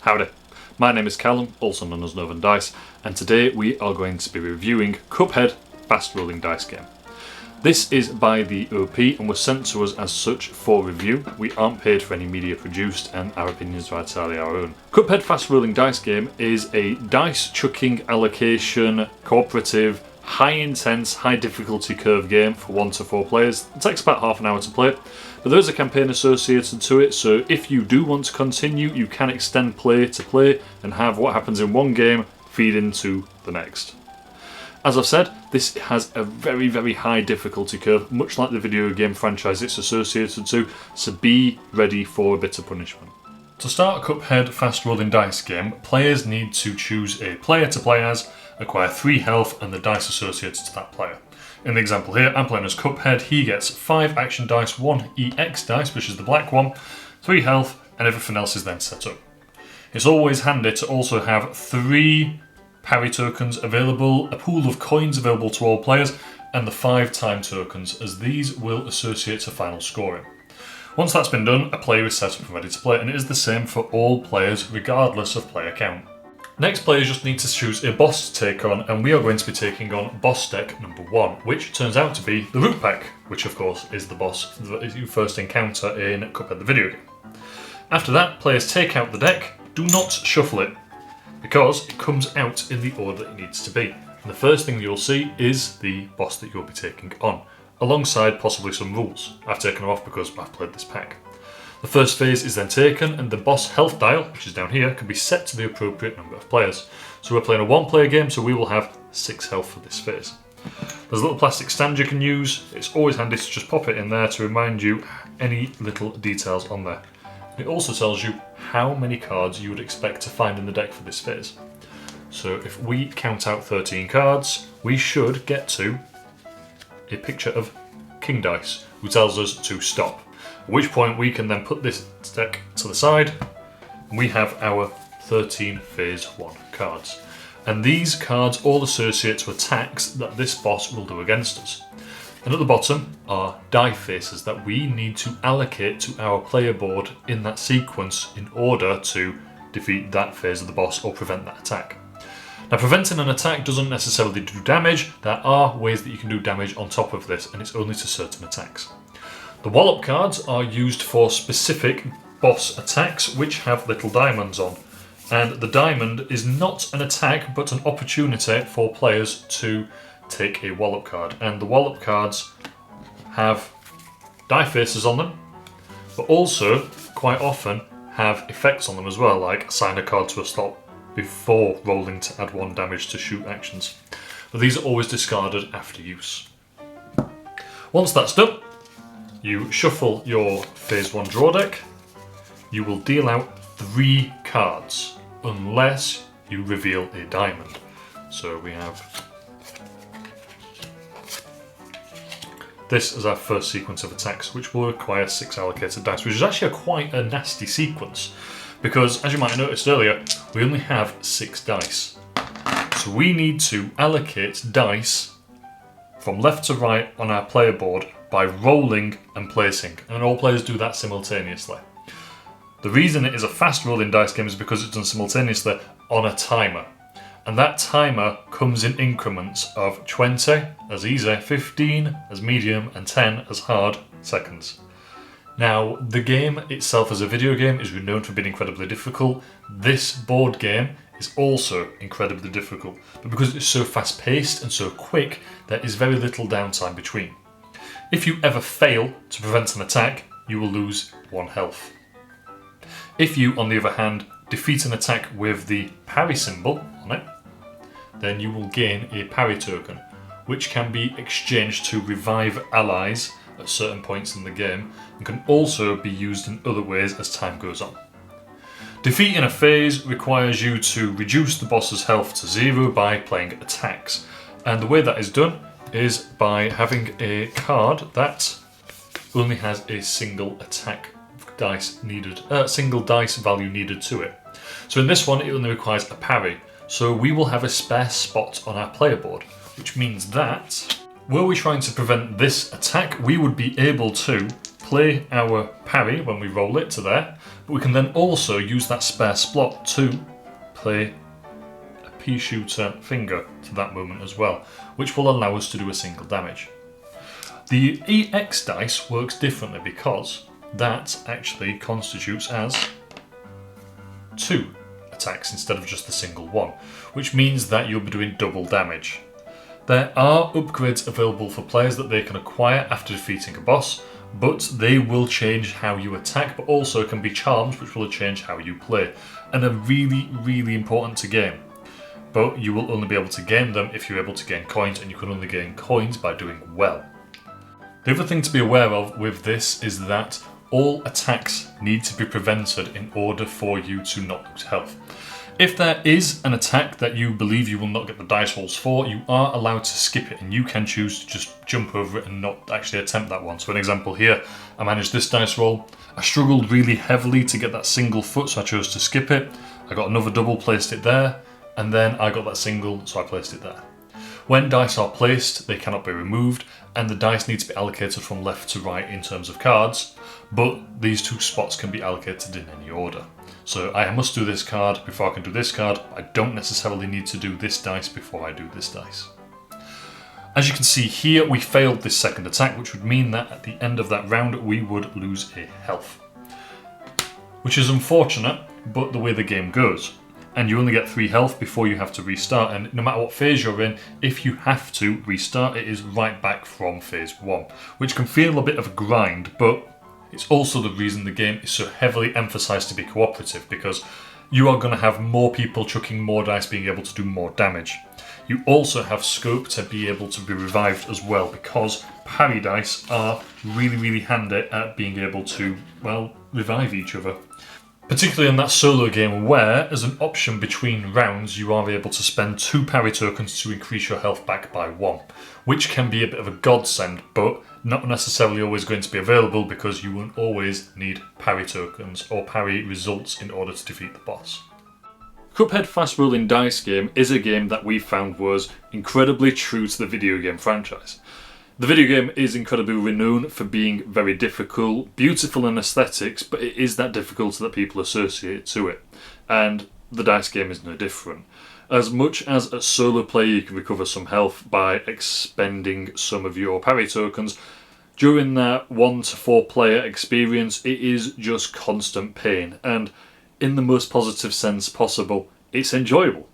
Howdy, my name is Callum, also known as Northern Dice, and today we are going to be reviewing Cuphead fast rolling dice game. This is by the OP and was sent to us as such for review. We aren't paid for any media produced and our opinions are entirely our own. Cuphead fast rolling dice game is a dice chucking allocation, cooperative, high intense, high difficulty curve game for 1 to 4 players. It takes about half an hour to play it, but there is a campaign associated to it, so if you do want to continue, you can extend play to play and have what happens in one game feed into the next. As I've said, this has a very, very high difficulty curve, much like the video game franchise it's associated to, so be ready for a bit of punishment. To start a Cuphead fast rolling dice game, players need to choose a player to play as, acquire 3 health and the dice associated to that player. In the example here, I'm playing as Cuphead. He gets 5 action dice, 1 EX dice, which is the black one, 3 health, and everything else is then set up. It's always handy to also have 3 parry tokens available, a pool of coins available to all players, and the 5 time tokens, as these will associate to final scoring. Once that's been done, a player is set up and ready to play, and it is the same for all players regardless of player count. Next, players just need to choose a boss to take on, and we are going to be taking on boss deck number 1, which turns out to be the Root Pack, which of course is the boss that you first encounter in Cuphead the video game. After that, players take out the deck. Do not shuffle it, because it comes out in the order it needs to be. And the first thing you'll see is the boss that you'll be taking on, alongside possibly some rules. I've taken them off because I've played this pack. The first phase is then taken, and the boss health dial, which is down here, can be set to the appropriate number of players. So we're playing a 1-player game, so we will have 6 health for this phase. There's a little plastic stand you can use. It's always handy to just pop it in there to remind you any little details on there. It also tells you how many cards you would expect to find in the deck for this phase. So if we count out 13 cards, we should get to a picture of King Dice, who tells us to stop. At which point we can then put this deck to the side, and we have our 13 phase 1 cards. And these cards all associate to attacks that this boss will do against us. And at the bottom are die faces that we need to allocate to our player board in that sequence in order to defeat that phase of the boss or prevent that attack. Now, preventing an attack doesn't necessarily do damage. There are ways that you can do damage on top of this, and it's only to certain attacks. The wallop cards are used for specific boss attacks which have little diamonds on. And the diamond is not an attack but an opportunity for players to take a wallop card. And the wallop cards have die faces on them, but also quite often have effects on them as well, like assign a card to a stop before rolling to add 1 damage to shoot actions. But these are always discarded after use. Once that's done, you shuffle your phase 1 draw deck. You will deal out 3 cards unless you reveal a diamond. So we have this as our first sequence of attacks, which will require 6 allocated dice, which is actually quite a nasty sequence because, as you might have noticed earlier, we only have 6 dice. So we need to allocate dice from left to right on our player board by rolling and placing, and all players do that simultaneously. The reason it is a fast rolling dice game is because it's done simultaneously on a timer, and that timer comes in increments of 20 as easy, 15 as medium, and 10 as hard seconds. Now, the game itself as a video game is renowned for being incredibly difficult. This board game is also incredibly difficult, but because it's so fast paced and so quick, there is very little downtime between. If you ever fail to prevent an attack, you will lose 1 health. If you, on the other hand, defeat an attack with the parry symbol on it, then you will gain a parry token, which can be exchanged to revive allies at certain points in the game, and can also be used in other ways as time goes on. Defeating a phase requires you to reduce the boss's health to 0 by playing attacks, and the way that is done is by having a card that only has a single attack dice needed, single dice value needed to it. So in this one, it only requires a parry. So we will have a spare spot on our player board, which means that were we trying to prevent this attack, we would be able to play our parry when we roll it to there, but we can then also use that spare slot to play a pea shooter finger to that moment as well, which will allow us to do a single damage. The EX dice works differently because that actually constitutes as 2 attacks instead of just the single one, which means that you'll be doing double damage. There are upgrades available for players that they can acquire after defeating a boss, but they will change how you attack, but also can be charms which will change how you play, and are really, really important to gain. But you will only be able to gain them if you're able to gain coins, and you can only gain coins by doing well. The other thing to be aware of with this is that all attacks need to be prevented in order for you to not lose health. If there is an attack that you believe you will not get the dice rolls for, you are allowed to skip it, and you can choose to just jump over it and not actually attempt that one. So an example here, I managed this dice roll. I struggled really heavily to get that single foot, so I chose to skip it. I got another double, placed it there, and then I got that single, so I placed it there. When dice are placed, they cannot be removed, and the dice need to be allocated from left to right in terms of cards, but these 2 spots can be allocated in any order. So I must do this card before I can do this card. I don't necessarily need to do this dice before I do this dice. As you can see here, we failed this second attack, which would mean that at the end of that round we would lose a health. Which is unfortunate, but the way the game goes. And you only get 3 health before you have to restart, and no matter what phase you're in, if you have to restart, it is right back from phase 1, which can feel a bit of a grind, but it's also the reason the game is so heavily emphasised to be cooperative, because you are going to have more people chucking more dice being able to do more damage. You also have scope to be able to be revived as well, because parry dice are really, really handy at being able to, well, revive each other. Particularly in that solo game where, as an option between rounds, you are able to spend 2 parry tokens to increase your health back by 1, which can be a bit of a godsend, but not necessarily always going to be available because you won't always need parry tokens or parry results in order to defeat the boss. Cuphead Fast Rolling Dice Game is a game that we found was incredibly true to the video game franchise. The video game is incredibly renowned for being very difficult, beautiful in aesthetics, but it is that difficulty that people associate to it. And the dice game is no different. As much as a solo player you can recover some health by expending some of your parry tokens, during that 1 to 4 player experience it is just constant pain, and in the most positive sense possible, it's enjoyable.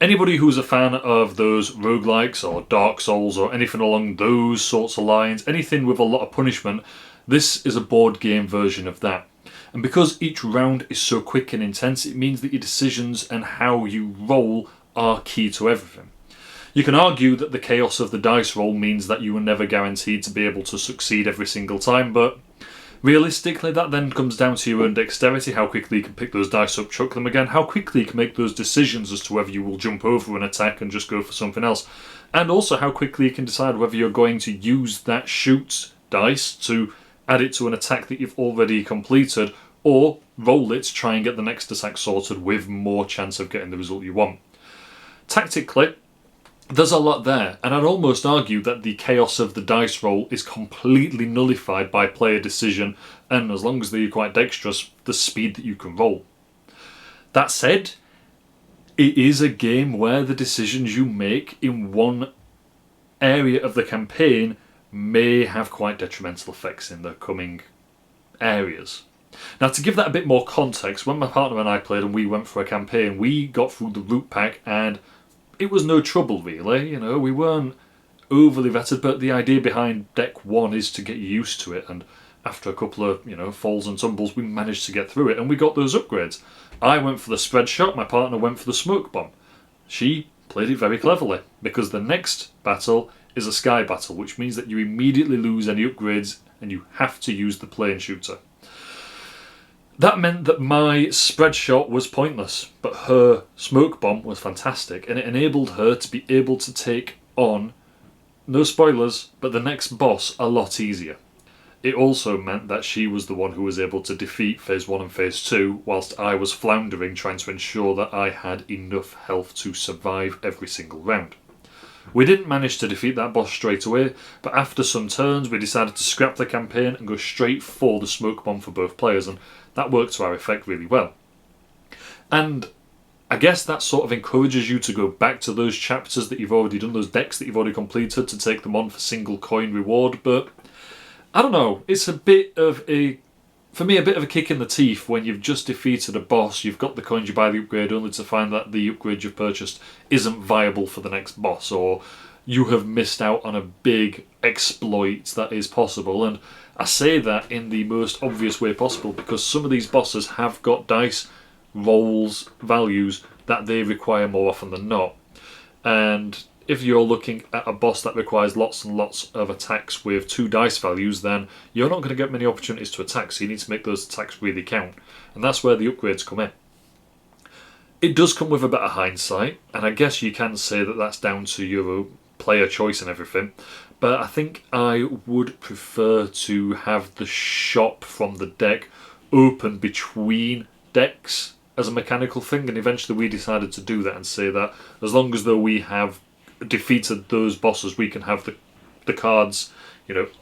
Anybody who's a fan of those roguelikes or Dark Souls or anything along those sorts of lines, anything with a lot of punishment, this is a board game version of that. And because each round is so quick and intense, it means that your decisions and how you roll are key to everything. You can argue that the chaos of the dice roll means that you are never guaranteed to be able to succeed every single time, but realistically that then comes down to your own dexterity, how quickly you can pick those dice up, chuck them again, how quickly you can make those decisions as to whether you will jump over an attack and just go for something else, and also how quickly you can decide whether you're going to use that shoot dice to add it to an attack that you've already completed, or roll it to try and get the next attack sorted with more chance of getting the result you want. Tactically, there's a lot there, and I'd almost argue that the chaos of the dice roll is completely nullified by player decision, and as long as they're quite dexterous, the speed that you can roll. That said, it is a game where the decisions you make in one area of the campaign may have quite detrimental effects in the coming areas. Now, to give that a bit more context, when my partner and I played and we went for a campaign, we got through the root pack and it was no trouble really, we weren't overly vetted, but the idea behind deck 1 is to get you used to it, and after a couple of, falls and tumbles, we managed to get through it and we got those upgrades. I went for the spread shot, my partner went for the smoke bomb. She played it very cleverly, because the next battle is a sky battle, which means that you immediately lose any upgrades and you have to use the plane shooter. That meant that my spread shot was pointless, but her smoke bomb was fantastic, and it enabled her to be able to take on, no spoilers, but the next boss a lot easier. It also meant that she was the one who was able to defeat phase 1 and phase 2, whilst I was floundering trying to ensure that I had enough health to survive every single round. We didn't manage to defeat that boss straight away, but after some turns we decided to scrap the campaign and go straight for the smoke bomb for both players, and that worked to our effect really well. And I guess that sort of encourages you to go back to those chapters that you've already done, those decks that you've already completed, to take them on for single coin reward. But I don't know, it's a bit of a kick in the teeth when you've just defeated a boss, you've got the coins, you buy the upgrade, only to find that the upgrade you've purchased isn't viable for the next boss, or you have missed out on a big exploit that is possible. And I say that in the most obvious way possible, because some of these bosses have got dice rolls values that they require more often than not. And if you're looking at a boss that requires lots and lots of attacks with 2 dice values, then you're not going to get many opportunities to attack, so you need to make those attacks really count. And that's where the upgrades come in. It does come with a bit of hindsight, and I guess you can say that that's down to your player choice and everything, but I think I would prefer to have the shop from the deck open between decks as a mechanical thing, and eventually we decided to do that and say that as long as though we have defeated those bosses, we can have the cards,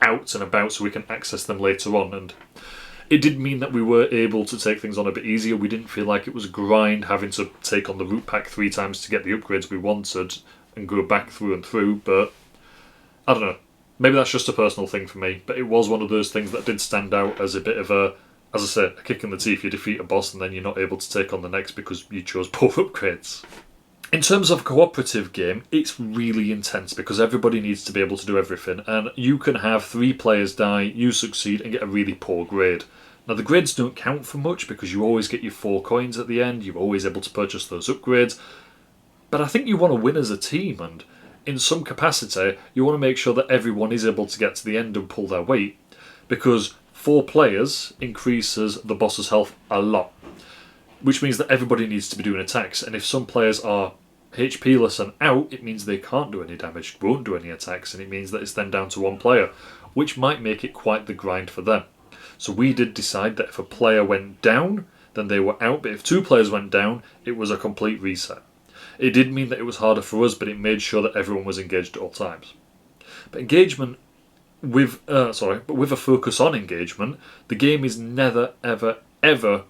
out and about, so we can access them later on. And it did mean that we were able to take things on a bit easier. We didn't feel like it was a grind having to take on the root pack 3 times to get the upgrades we wanted and go back through and through. But I don't know, maybe that's just a personal thing for me, but it was one of those things that did stand out as a bit of a, as I said, a kick in the teeth. You defeat a boss and then you're not able to take on the next because you chose poor upgrades. In terms of cooperative game, it's really intense because everybody needs to be able to do everything, and you can have 3 players die, you succeed and get a really poor grade. Now the grades don't count for much because you always get your 4 coins at the end, you're always able to purchase those upgrades, but I think you want to win as a team, and in some capacity you want to make sure that everyone is able to get to the end and pull their weight, because 4 players increases the boss's health a lot, which means that everybody needs to be doing attacks, and if some players are HP-less and out, it means they can't do any damage, won't do any attacks, and it means that it's then down to 1 player, which might make it quite the grind for them. So we did decide that if a player went down, then they were out, but if 2 players went down, it was a complete reset. It did mean that it was harder for us, but it made sure that everyone was engaged at all times. But engagement with a focus on engagement, the game is never, ever, ever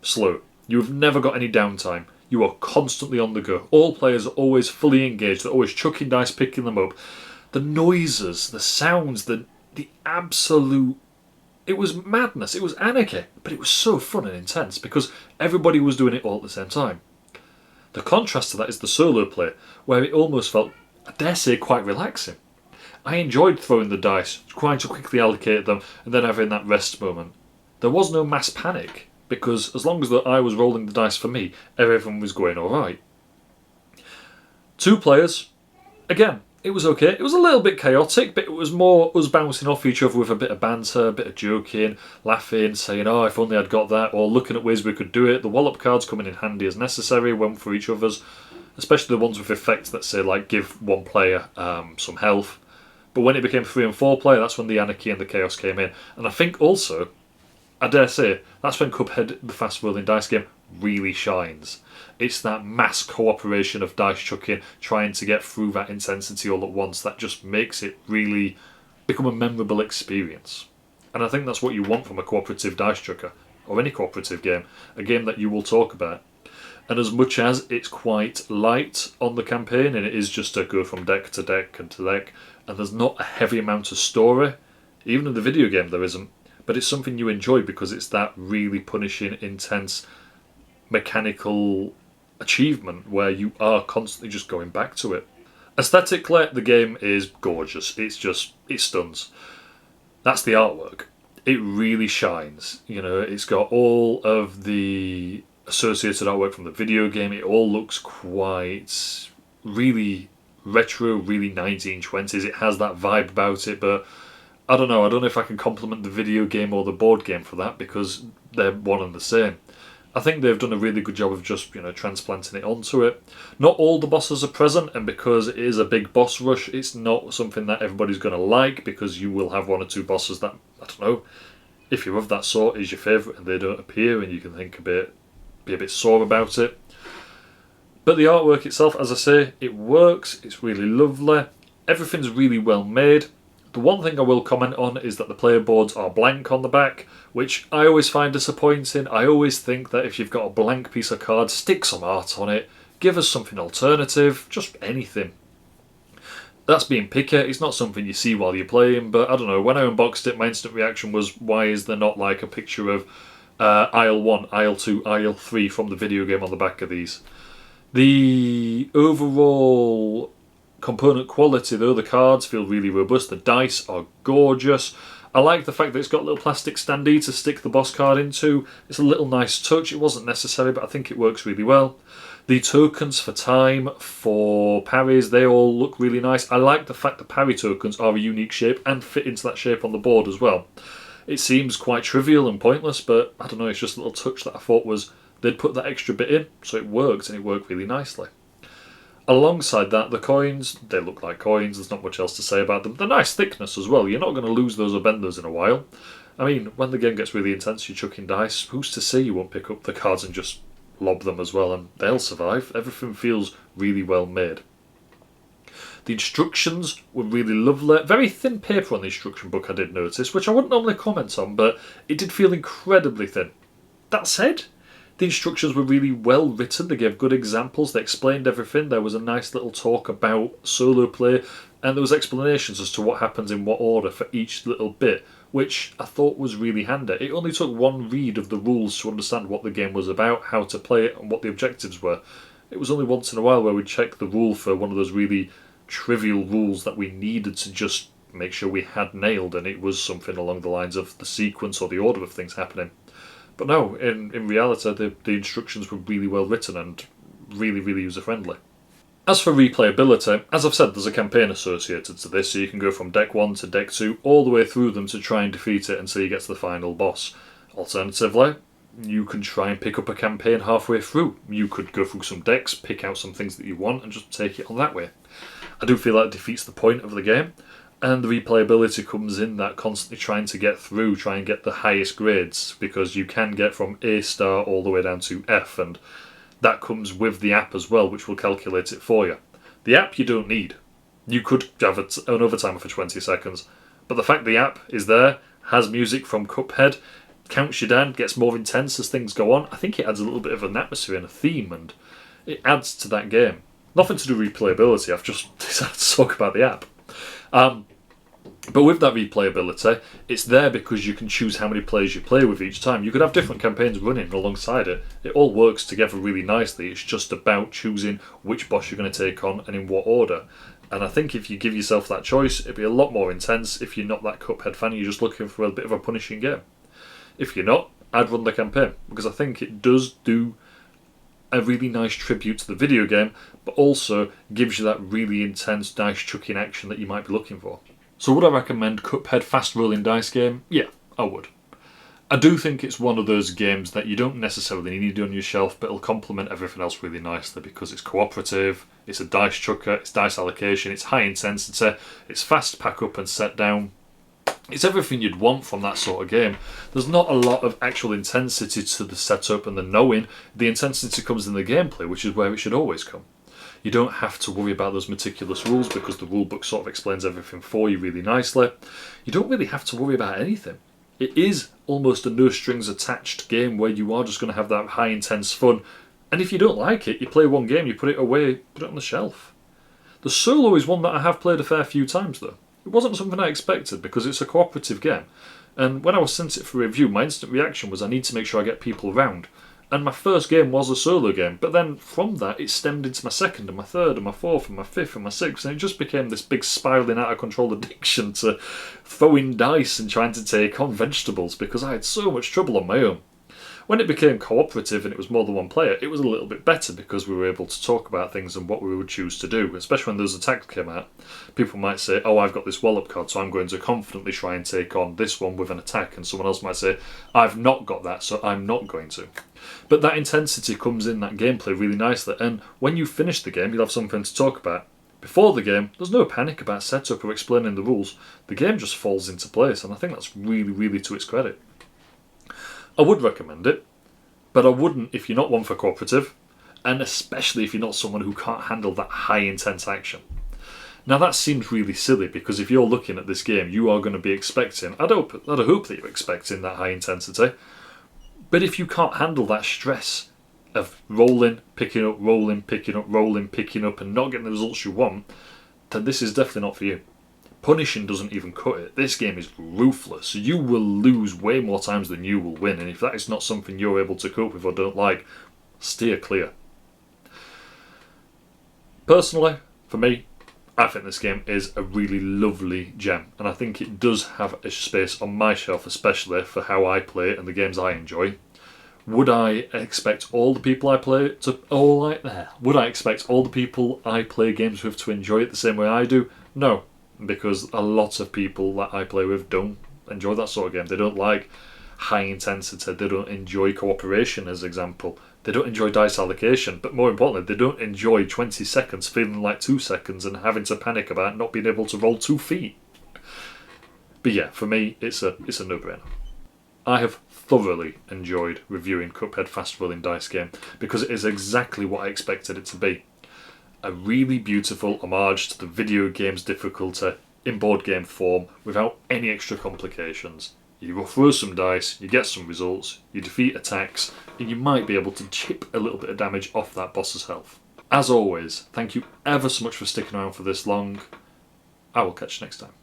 slow. You have never got any downtime. You are constantly on the go. All players are always fully engaged. They're always chucking dice, picking them up. The noises, the sounds, the absolute... It was madness. It was anarchy. But it was so fun and intense because everybody was doing it all at the same time. The contrast to that is the solo play, where it almost felt, I dare say, quite relaxing. I enjoyed throwing the dice, trying to quickly allocate them, and then having that rest moment. There was no mass panic, because as long as I was rolling the dice for me, everything was going alright. 2 players, again, it was okay. It was a little bit chaotic, but it was more us bouncing off each other with a bit of banter, a bit of joking, laughing, saying, oh, if only I'd got that, or looking at ways we could do it. The wallop cards coming in handy as necessary, went for each other's, especially the ones with effects that say, like, give 1 player some health. But when it became 3 and 4 player, that's when the anarchy and the chaos came in. And I think also, I dare say, that's when Cuphead, the fast rolling dice game, really shines. It's that mass cooperation of dice chucking, trying to get through that intensity all at once, that just makes it really become a memorable experience. And I think that's what you want from a cooperative dice chucker, or any cooperative game, a game that you will talk about. And as much as it's quite light on the campaign, and it is just to go from deck to deck and to deck, and there's not a heavy amount of story, even in the video game there isn't, but it's something you enjoy because it's that really punishing, intense, mechanical achievement where you are constantly just going back to it. Aesthetically, the game is gorgeous. It stuns. That's the artwork. It really shines. It's got all of the associated artwork from the video game. It all looks quite really retro, really 1920s. It has that vibe about it, but I don't know if I can compliment the video game or the board game for that, because they're one and the same. I think they've done a really good job of just, transplanting it onto it. Not all the bosses are present, and because it is a big boss rush, it's not something that everybody's going to like, because you will have 1 or 2 bosses that, I don't know, if you're of that sort, is your favourite and they don't appear, and you can be a bit sore about it. But the artwork itself, as I say, it works, it's really lovely, everything's really well made. The one thing I will comment on is that the player boards are blank on the back, which I always find disappointing. I always think that if you've got a blank piece of card, stick some art on it, give us something alternative, just anything. That's being picky, it's not something you see while you're playing, but I don't know, when I unboxed it, my instant reaction was, why is there not like a picture of aisle 1, aisle 2, aisle 3 from the video game on the back of these? The overall component quality though, the cards feel really robust, the dice are gorgeous. I like the fact that it's got a little plastic standee to stick the boss card into. It's a little nice touch, it wasn't necessary but I think it works really well. The tokens for time, for parries, they all look really nice. I like the fact that parry tokens are a unique shape and fit into that shape on the board as well. It seems quite trivial and pointless, but I don't know, it's just a little touch that I thought was, they'd put that extra bit in, so it worked, and it worked really nicely. Alongside that, the coins, they look like coins, there's not much else to say about them. They're nice thickness as well, you're not going to lose those or bend those in a while. I mean, when the game gets really intense, you're chucking dice, who's to say you won't pick up the cards and just lob them as well, and they'll survive. Everything feels really well made. The instructions were really lovely. Very thin paper on the instruction book I did notice, which I wouldn't normally comment on, but it did feel incredibly thin. That said, the instructions were really well written, they gave good examples, they explained everything, there was a nice little talk about solo play, and there was explanations as to what happens in what order for each little bit, which I thought was really handy. It only took one read of the rules to understand what the game was about, how to play it, and what the objectives were. It was only once in a while where we'd check the rule for one of those really trivial rules that we needed to just make sure we had nailed, and it was something along the lines of the sequence or the order of things happening. But no, in reality, the instructions were really well written and really, really user-friendly. As for replayability, as I've said, there's a campaign associated to this, so you can go from deck 1 to deck 2, all the way through them to try and defeat it until you get to the final boss. Alternatively, you can try and pick up a campaign halfway through. You could go through some decks, pick out some things that you want, and just take it on that way. I do feel that defeats the point of the game, and the replayability comes in that constantly trying to get through, try and get the highest grades, because you can get from A star all the way down to F, and that comes with the app as well, which will calculate it for you. The app you don't need. You could have an overtimer for 20 seconds, but the fact the app is there, has music from Cuphead, counts you down, gets more intense as things go on, I think it adds a little bit of an atmosphere and a theme, and it adds to that game. Nothing to do with replayability, I've just decided to talk about the app. But with that replayability, it's there because you can choose how many players you play with each time. You could have different campaigns running alongside it. It all works together really nicely. It's just about choosing which boss you're going to take on and in what order. And I think if you give yourself that choice, it'd be a lot more intense. If you're not that Cuphead fan, you're just looking for a bit of a punishing game. If you're not, I'd run the campaign, because I think it does do a really nice tribute to the video game, but also gives you that really intense dice chucking action that you might be looking for. So would I recommend Cuphead fast rolling dice game? Yeah, I would. I do think it's one of those games that you don't necessarily need on your shelf, but it'll complement everything else really nicely because it's cooperative, it's a dice chucker, it's dice allocation, it's high intensity, it's fast pack up and set down. It's everything you'd want from that sort of game. There's not a lot of actual intensity to the setup and the knowing. The intensity comes in the gameplay, which is where it should always come. You don't have to worry about those meticulous rules because the rulebook sort of explains everything for you really nicely. You don't really have to worry about anything. It is almost a no strings attached game where you are just going to have that high intense fun, and if you don't like it, you play one game, you put it away, put it on the shelf. The solo is one that I have played a fair few times though. It wasn't something I expected because it's a cooperative game, and when I was sent it for review, my instant reaction was I need to make sure I get people around. And my first game was a solo game, but then from that it stemmed into my second and my third and my fourth and my fifth and my sixth, and it just became this big spiralling out of control addiction to throwing dice and trying to take on vegetables because I had so much trouble on my own. When it became cooperative and it was more than one player, it was a little bit better because we were able to talk about things and what we would choose to do, especially when those attacks came out. People might say, oh, I've got this wallop card, so I'm going to confidently try and take on this one with an attack, and someone else might say, I've not got that, so I'm not going to. But that intensity comes in that gameplay really nicely, and when you finish the game, you'll have something to talk about. Before the game, there's no panic about setup or explaining the rules. The game just falls into place, and I think that's really, really to its credit. I would recommend it, but I wouldn't if you're not one for cooperative, and especially if you're not someone who can't handle that high intense action. Now that seems really silly, because if you're looking at this game, you are going to be expecting, I'd hope that you're expecting that high intensity, but if you can't handle that stress of rolling, picking up, rolling, picking up, rolling, picking up, and not getting the results you want, then this is definitely not for you. Punishing doesn't even cut it. This game is ruthless. You will lose way more times than you will win, and if that is not something you're able to cope with or don't like, steer clear. Personally, for me, I think this game is a really lovely gem, and I think it does have a space on my shelf, especially for how I play it and the games I enjoy. Would I expect all the people I play to Would I expect all the people I play games with to enjoy it the same way I do? No, because a lot of people that I play with don't enjoy that sort of game. They don't like high intensity. They don't enjoy cooperation, as example. They don't enjoy dice allocation, but more importantly, they don't enjoy 20 seconds feeling like 2 seconds and having to panic about not being able to roll 2 feet. But yeah, for me, it's a no-brainer. I have thoroughly enjoyed reviewing Cuphead Fast Rolling Dice Game because it is exactly what I expected it to be. A really beautiful homage to the video game's difficulty in board game form without any extra complications. You throw some dice, you get some results, you defeat attacks, and you might be able to chip a little bit of damage off that boss's health. As always, thank you ever so much for sticking around for this long. I will catch you next time.